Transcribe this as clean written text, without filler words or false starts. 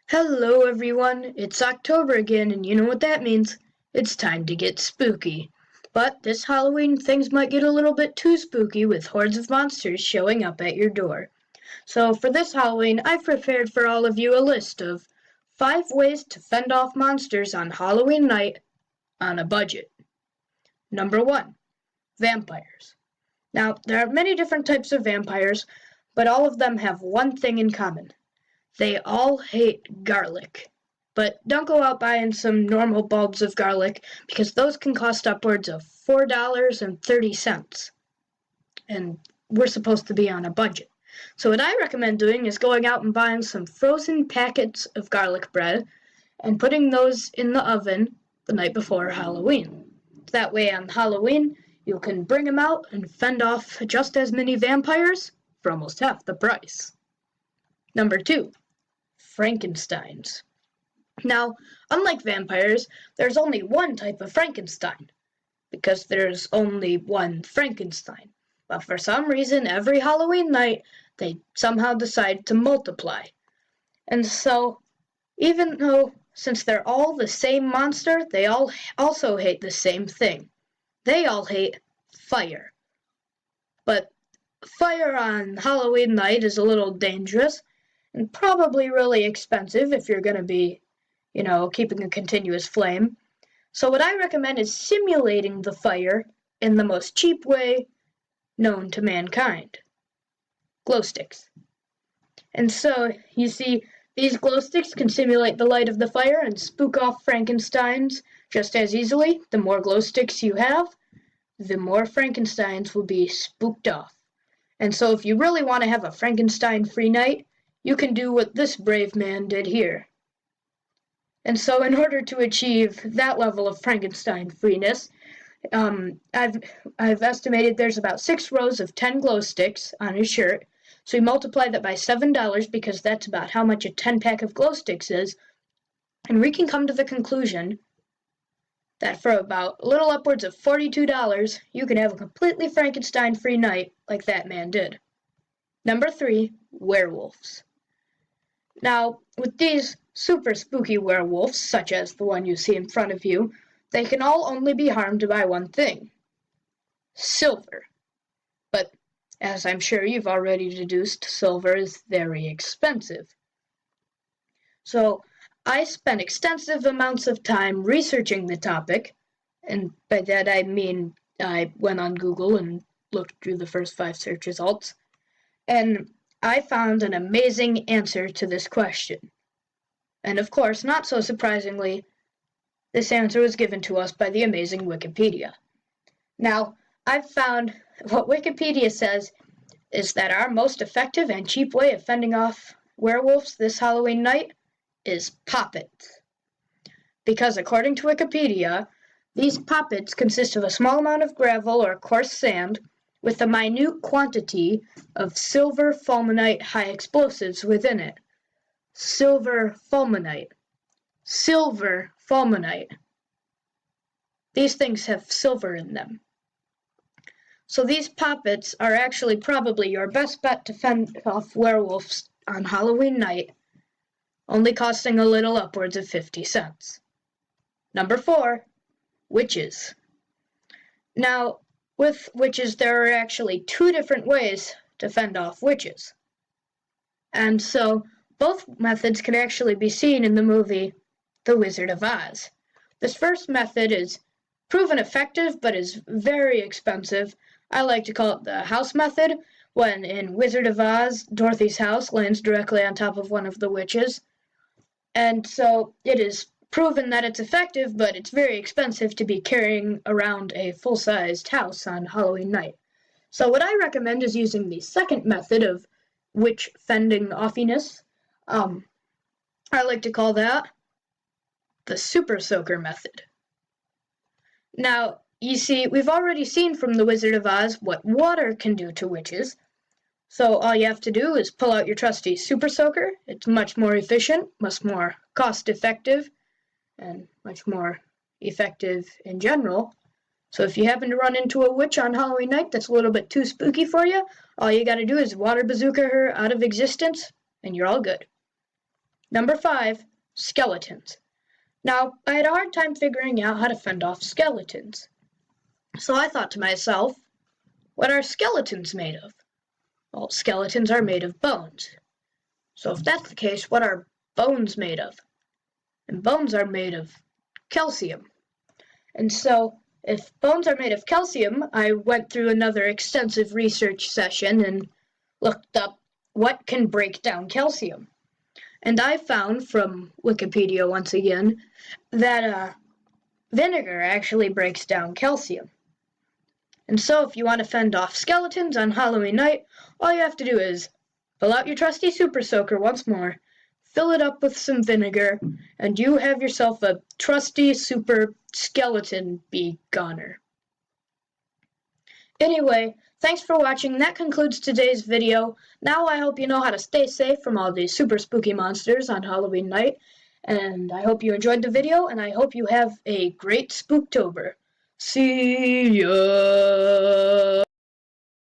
Hello everyone, it's October again and you know what that means. It's time to get spooky. But this Halloween things might get a little bit too spooky with hordes of monsters showing up at your door. So for this Halloween, I've prepared for all of you a list of 5 ways to fend off monsters on Halloween night on a budget. Number 1. Vampires. Now, there are many different types of vampires, but all of them have one thing in common. They all hate garlic. But don't go out buying some normal bulbs of garlic because those can cost upwards of $4.30. And we're supposed to be on a budget. So what I recommend doing is going out and buying some frozen packets of garlic bread and putting those in the oven the night before Halloween. That way on Halloween you can bring them out and fend off just as many vampires for almost half the price. Number 2. Frankensteins. Now, unlike vampires, there's only one type of Frankenstein, because there's only one Frankenstein. But for some reason, every Halloween night, they somehow decide to multiply. And so, even though, since they're all the same monster, they all also hate the same thing. They all hate fire. But fire on Halloween night is a little dangerous, and probably really expensive if you're going to be, keeping a continuous flame. So what I recommend is simulating the fire in the most cheap way known to mankind. Glow sticks. And so, you see, these glow sticks can simulate the light of the fire and spook off Frankensteins just as easily. The more glow sticks you have, the more Frankensteins will be spooked off. And so if you really want to have a Frankenstein-free night, you can do what this brave man did here. And so in order to achieve that level of Frankenstein freeness, I've estimated there's about 6 rows of 10 glow sticks on his shirt. So we multiply that by $7 because that's about how much a 10-pack of glow sticks is. And we can come to the conclusion that for about a little upwards of $42, you can have a completely Frankenstein-free night like that man did. Number 3, werewolves. Now, with these super spooky werewolves, such as the one you see in front of you, they can all only be harmed by one thing: silver. But, as I'm sure you've already deduced, silver is very expensive. So, I spent extensive amounts of time researching the topic, and by that I mean I went on Google and looked through the first 5 search results, and I found an amazing answer to this question. And of course, not so surprisingly, this answer was given to us by the amazing Wikipedia. Now, I've found what Wikipedia says is that our most effective and cheap way of fending off werewolves this Halloween night is poppets. Because according to Wikipedia, these poppets consist of a small amount of gravel or coarse sand with a minute quantity of silver fulminate high explosives within it. Silver fulminate. Silver fulminate. These things have silver in them. So these poppets are actually probably your best bet to fend off werewolves on Halloween night, only costing a little upwards of 50 cents. Number 4, witches. Now, with witches, there are actually 2 different ways to fend off witches. And so, both methods can actually be seen in the movie The Wizard of Oz. This first method is proven effective, but is very expensive. I like to call it the house method, when in Wizard of Oz, Dorothy's house lands directly on top of one of the witches. And so, it is proven that it's effective, but it's very expensive to be carrying around a full-sized house on Halloween night. So what I recommend is using the second method of witch fending offiness. I like to call that the super soaker method. Now, you see, we've already seen from the Wizard of Oz what water can do to witches. So all you have to do is pull out your trusty super soaker. It's much more efficient, much more cost-effective, and much more effective in general. So if you happen to run into a witch on Halloween night that's a little bit too spooky for you, all you gotta do is water bazooka her out of existence, and you're all good. Number 5, skeletons. Now, I had a hard time figuring out how to fend off skeletons. So I thought to myself, what are skeletons made of? Well, skeletons are made of bones. So if that's the case, what are bones made of? And bones are made of calcium. And so if bones are made of calcium, I went through another extensive research session and looked up what can break down calcium. And I found from Wikipedia once again that vinegar actually breaks down calcium. And so if you want to fend off skeletons on Halloween night, all you have to do is pull out your trusty super soaker once more, fill it up with some vinegar, and you have yourself a trusty super skeleton bee goner. Anyway, thanks for watching. That concludes today's video. Now I hope you know how to stay safe from all these super spooky monsters on Halloween night. And I hope you enjoyed the video, and I hope you have a great Spooktober. See ya!